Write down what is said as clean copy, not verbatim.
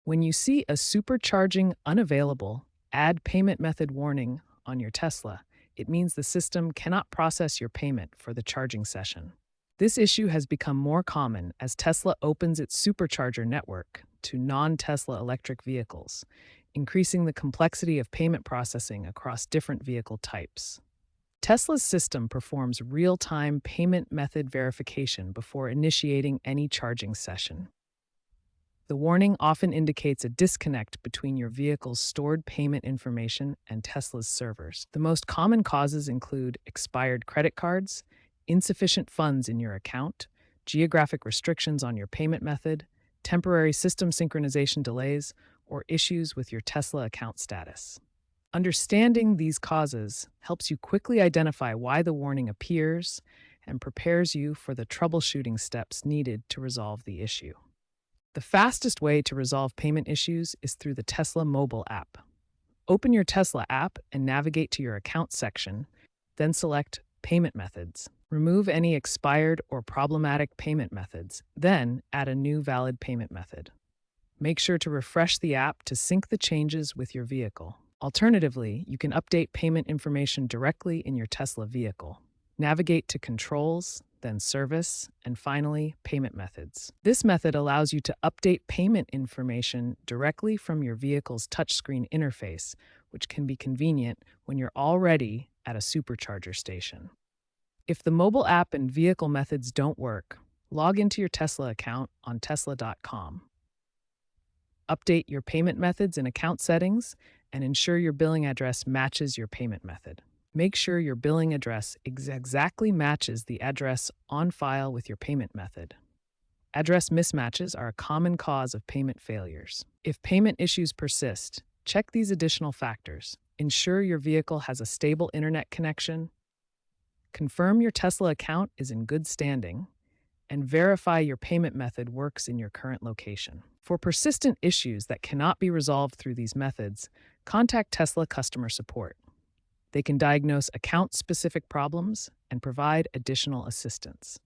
When you see a supercharging unavailable, add payment method warning on your Tesla, it means the system cannot process your payment for the charging session. This issue has become more common as Tesla opens its supercharger network to non Tesla electric vehicles, increasing the complexity of payment processing across different vehicle types. Tesla's system performs real time payment method verification before initiating any charging session. The warning often indicates a disconnect between your vehicle's stored payment information and Tesla's servers. The most common causes include expired credit cards, insufficient funds in your account, geographic restrictions on your payment method, temporary system synchronization delays, or issues with your Tesla account status. Understanding these causes helps you quickly identify why the warning appears and prepares you for the troubleshooting steps needed to resolve the issue. The fastest way to resolve payment issues is through the Tesla mobile app. Open your Tesla app and navigate to your account section, then select Payment Methods. Remove any expired or problematic payment methods, then add a new valid payment method. Make sure to refresh the app to sync the changes with your vehicle. Alternatively, you can update payment information directly in your Tesla vehicle. Navigate to Controls, then Service, and finally, Payment Methods. This method allows you to update payment information directly from your vehicle's touchscreen interface, which can be convenient when you're already at a supercharger station. If the mobile app and vehicle methods don't work, log into your Tesla account on tesla.com. Update your payment methods and account settings, and ensure your billing address matches your payment method. Make sure your billing address exactly matches the address on file with your payment method. Address mismatches are a common cause of payment failures. If payment issues persist, check these additional factors. Ensure your vehicle has a stable internet connection. Confirm your Tesla account is in good standing, and verify your payment method works in your current location. For persistent issues that cannot be resolved through these methods, contact Tesla customer support. They can diagnose account-specific problems and provide additional assistance.